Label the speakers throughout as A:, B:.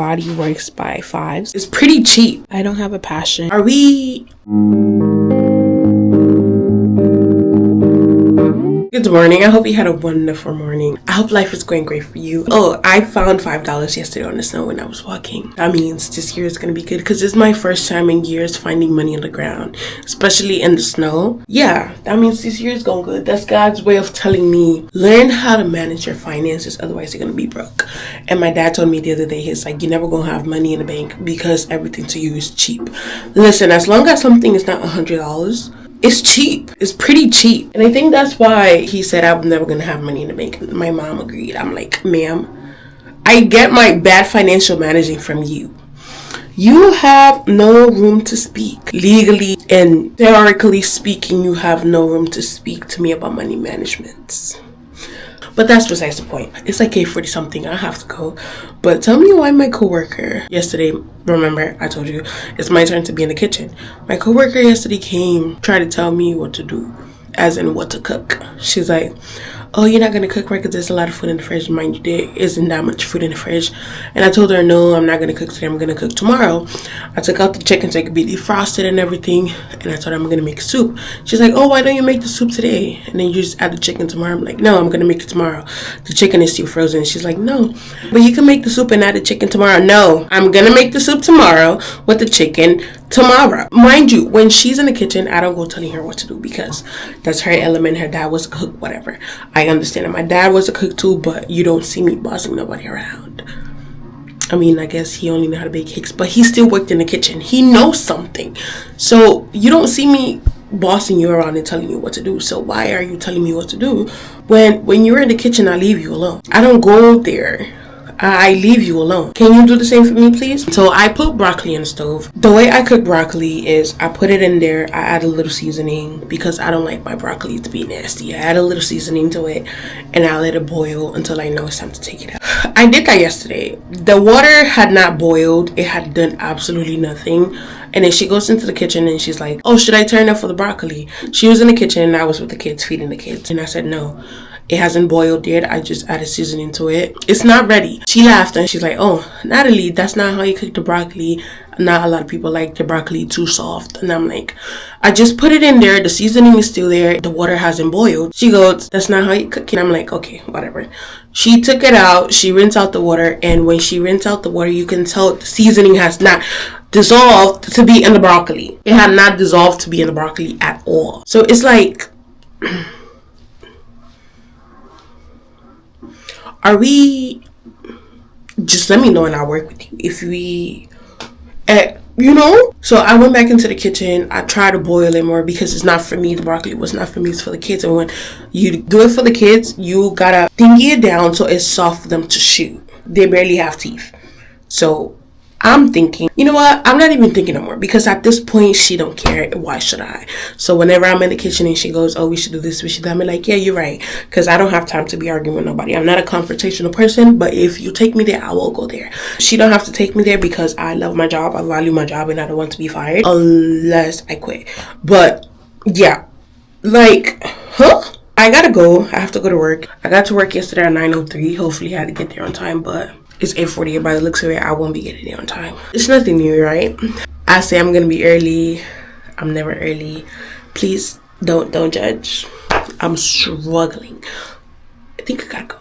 A: Body works by fives. It's pretty cheap. I don't have a passion. Are we... Good morning. I hope you had a wonderful morning. I hope life is going great for you. Oh, I found $5 yesterday on the snow when I was walking. That means this year is going to be good because it's my first time in years finding money on the ground, especially in the snow. Yeah, that means this year is going good. That's God's way of telling me, learn how to manage your finances, otherwise you're going to be broke. And my dad told me the other day, he's like, you're never going to have money in the bank because everything to you is cheap. Listen, as long as something is not $100, it's cheap. It's pretty cheap. And I think that's why he said I'm never going to have money in the bank. My mom agreed. I'm like, ma'am, I get my bad financial managing from you. You have no room to speak. Legally and theoretically speaking, you have no room to speak to me about money management. But that's besides the point. It's like 8:40 something. I have to go. But tell me why my coworker yesterday, remember I told you it's my turn to be in the kitchen. My coworker yesterday came, tried to tell me what to do, as in what to cook. She's like, oh, you're not going to cook right because there's a lot of food in the fridge. Mind you, there isn't that much food in the fridge. And I told her, no, I'm not going to cook today. I'm going to cook tomorrow. I took out the chicken so it could be defrosted and everything. And I told her I'm going to make soup. She's like, oh, why don't you make the soup today? And then you just add the chicken tomorrow. I'm like, no, I'm going to make it tomorrow. The chicken is still frozen. She's like, no, but you can make the soup and add the chicken tomorrow. No, I'm going to make the soup tomorrow with the chicken tomorrow. Mind you, when she's in the kitchen, I don't go telling her what to do because that's her element. Her dad was a cook, whatever. I understand that my dad was a cook too, but you don't see me bossing nobody around. I mean, I guess he only knew how to bake cakes, but he still worked in the kitchen. He knows something. So you don't see me bossing you around and telling you what to do. So why are you telling me what to do? When you're in the kitchen, I leave you alone. I don't go there. I leave you alone. Can you do the same for me, please? So I put broccoli in the stove. The way I cook broccoli is I put it in there. I add a little seasoning because I don't like my broccoli to be nasty. I add a little seasoning to it and I let it boil until I know it's time to take it out. I did that yesterday. The water had not boiled. It had done absolutely nothing. And then she goes into the kitchen and she's like, oh, should I turn up for the broccoli? She was in the kitchen and I was with the kids, feeding the kids. And I said, no. It hasn't boiled yet. I just added seasoning to it. It's not ready. She laughed and she's like, oh, Natalie, that's not how you cook the broccoli. Not a lot of people like the broccoli too soft. And I'm like, I just put it in there. The seasoning is still there. The water hasn't boiled. She goes, that's not how you cook it. I'm like, okay, whatever. She took it out. She rinsed out the water. And when she rinsed out the water, you can tell the seasoning has not dissolved to be in the broccoli. It had not dissolved to be in the broccoli at all. So it's like... Are we, just let me know and I'll work with you. If we, So I went back into the kitchen. I tried to boil it more because it's not for me. The broccoli was not for me. It's for the kids. And when you do it for the kids, you gotta thingy it down so it's soft for them to chew. They barely have teeth. So I'm thinking, you know what? I'm not even thinking no more because at this point, she don't care. Why should I? So whenever I'm in the kitchen and she goes, oh, we should do this, we should do that, I'm like, yeah, you're right. Because I don't have time to be arguing with nobody. I'm not a confrontational person, but if you take me there, I will go there. She don't have to take me there because I love my job. I value my job and I don't want to be fired unless I quit. But yeah, I gotta go. I have to go to work. I got to work yesterday at 9:03. Hopefully I had to get there on time, but it's 8:40. By the looks of it, I won't be getting there on time. It's nothing new, right? I say I'm gonna be early. I'm never early. Please don't judge. I'm struggling. I think I gotta go.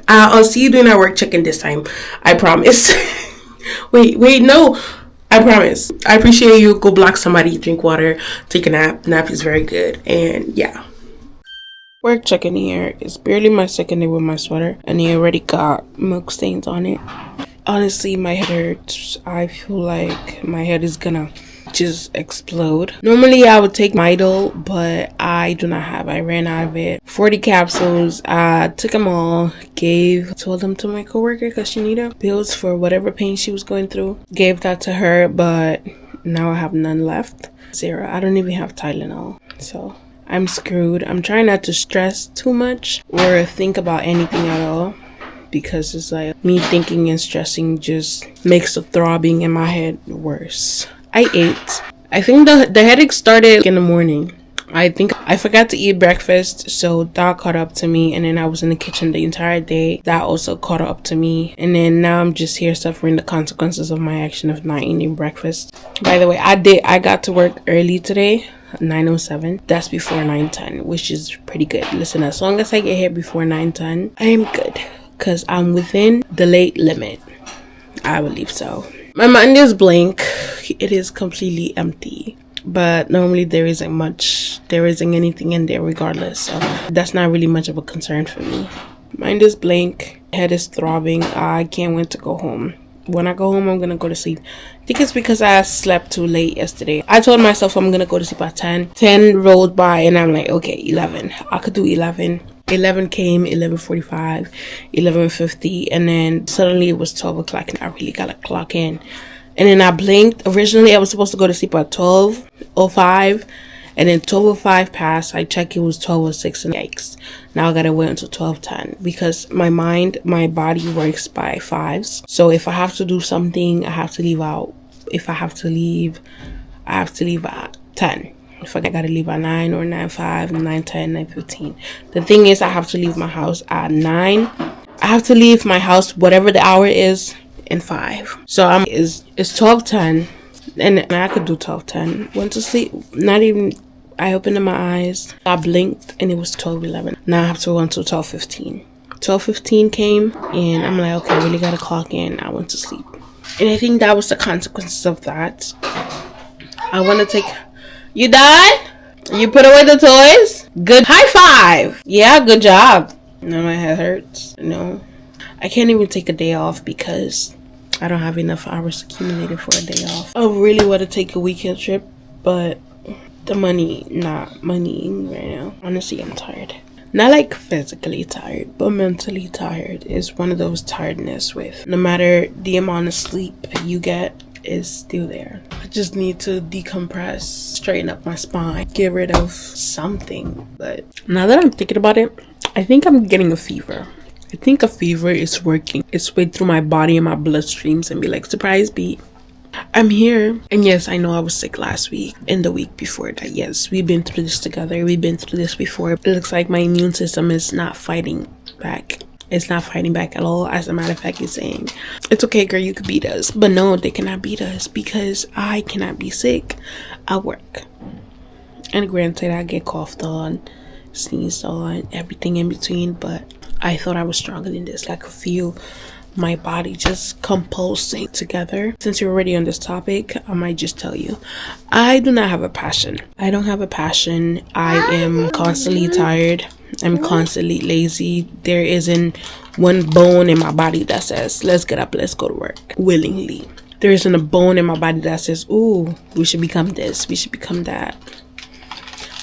A: I'll see you doing our work check-in this time. I promise. wait, no. I promise. I appreciate you. Go block somebody, drink water, take a nap. Nap is very good. And yeah. Work check-in here. It's barely my second day with my sweater and he already got milk stains on it. Honestly, my head hurts. I feel like my head is gonna just explode. Normally I would take Midol, but I do not have. I ran out of it. 40 capsules. I took them all. Told them to my coworker because she needed pills for whatever pain she was going through. Gave that to her, but now I have none left. Zero. I don't even have Tylenol. So I'm screwed. I'm trying not to stress too much or think about anything at all because it's like me thinking and stressing just makes the throbbing in my head worse. I ate. I think the headache started in the morning. I think I forgot to eat breakfast, so that caught up to me. And then I was in the kitchen the entire day. That also caught up to me. And then now I'm just here suffering the consequences of my action of not eating breakfast. By the way, I got to work early today, 9:07. That's before 9:10, which is pretty good. Listen, as long as I get here before 9:10, I am good, because I'm within the late limit. I believe so. My mind is blank. It is completely empty. But normally there isn't anything in there regardless. So that's not really much of a concern for me. Mind is blank. Head is throbbing. I can't wait to go home. When I go home, I'm going to go to sleep. I think it's because I slept too late yesterday. I told myself I'm going to go to sleep at 10. 10 rolled by and I'm like, okay, 11. I could do 11. 11 came, 11:45, 11:50. And then suddenly it was 12 o'clock and I really got to clock in. And then I blinked. Originally, I was supposed to go to sleep at 12:05. And then 12:05 passed. I checked, it was 12:06. And yikes. Now I gotta wait until 12:10. Because my body works by fives. So if I have to do something, I have to leave out. If I have to leave, I have to leave at 10. If I gotta leave at 9 or 9:05, 9:10, 9:15. The thing is, I have to leave my house at 9. I have to leave my house, whatever the hour is, in 5. So it's 12:10, and I could do 12:10. Went to sleep. Not even. I opened my eyes. I blinked, and it was 12:11. Now I have to go until 12:15. 12:15 came, and I'm like, okay, I really gotta clock in. I went to sleep, and I think that was the consequences of that. I want to take. You done? You put away the toys? Good. High five. Yeah, good job. No, my head hurts. No. I can't even take a day off because I don't have enough hours accumulated for a day off. I really want to take a weekend trip, but the money, not money right now. Honestly, I'm tired. Not like physically tired, but mentally tired. Is one of those tiredness with no matter the amount of sleep you get is still there. I just need to decompress, straighten up my spine, get rid of something. But now that I'm thinking about it, I think I'm getting a fever. I think a fever is working its way through my body and my bloodstreams and be like, surprise beat. I'm here. And yes, I know I was sick last week and the week before that. Yes, we've been through this together. We've been through this before. It looks like my immune system is not fighting back. It's not fighting back at all. As a matter of fact, it's saying, it's okay, girl, you could beat us. But no, they cannot beat us because I cannot be sick at work. And granted, I get coughed on, sneezed on, everything in between, but I thought I was stronger than this. I could feel my body just compulsing together. Since you're already on this topic, I might just tell you, I do not have a passion. I don't have a passion. I am constantly tired. I'm constantly lazy. There isn't one bone in my body that says, let's get up, let's go to work willingly. There isn't a bone in my body that says, ooh, we should become this, we should become that.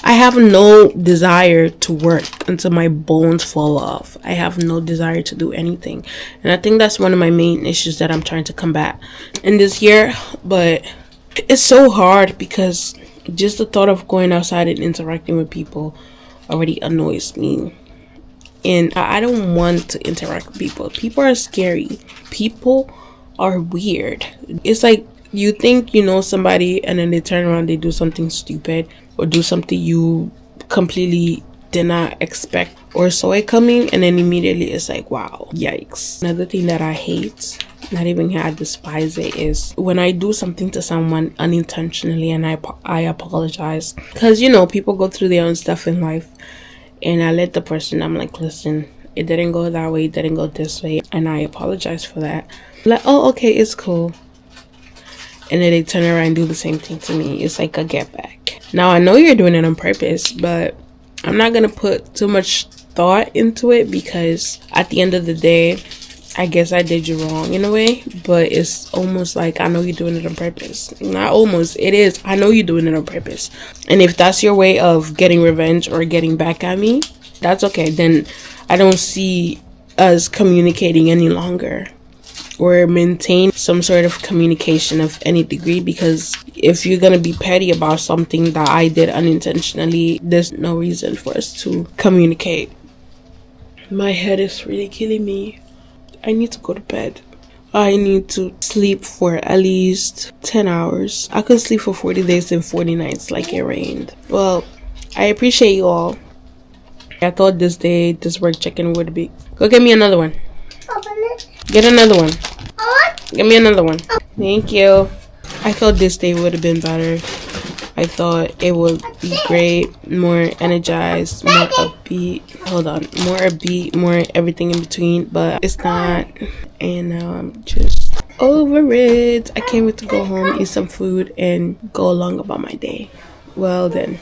A: I have no desire to work until my bones fall off. I have no desire to do anything. And I think that's one of my main issues that I'm trying to combat in this year. But it's so hard because just the thought of going outside and interacting with people already annoys me. And I don't want to interact with people. People are scary. People are weird. It's like you think you know somebody and then they turn around, they do something stupid or do something you completely did not expect or saw it coming, and then immediately it's like, wow, yikes. Another thing that I hate, not even I despise it, is when I do something to someone unintentionally and I apologize, because you know people go through their own stuff in life, and I let the person, I'm like, listen, it didn't go that way, it didn't go this way, and I apologize for that. Like, oh, okay, it's cool. And then they turn around and do the same thing to me. It's like a get back. Now, I know you're doing it on purpose, but I'm not going to put too much thought into it because at the end of the day, I guess I did you wrong in a way. But it's almost like I know you're doing it on purpose. Not almost. It is. I know you're doing it on purpose. And if that's your way of getting revenge or getting back at me, that's okay. Then I don't see us communicating any longer or maintain some sort of communication of any degree, because if you're gonna be petty about something that I did unintentionally, there's no reason for us to communicate. My head is really killing me. I need to go to bed. I need to sleep for at least 10 hours. I could sleep for 40 days and 40 nights like it rained. Well, I appreciate you all. I thought this day, this work chicken would be. Go get me another one. Get another one. Get me another one. Thank you. I thought this day would have been better. I thought it would be great, more energized, more upbeat. Hold on, more upbeat, more everything in between, but it's not. And now I'm just over it. I can't wait to go home, eat some food, and go along about my day. Well then,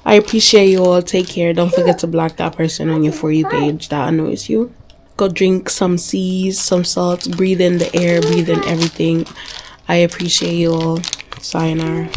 A: I appreciate you all. Take care. Don't forget to block that person on your For You page that annoys you. Go drink some seas, some salt, breathe in the air, breathe in everything. I appreciate you all. Sayonara.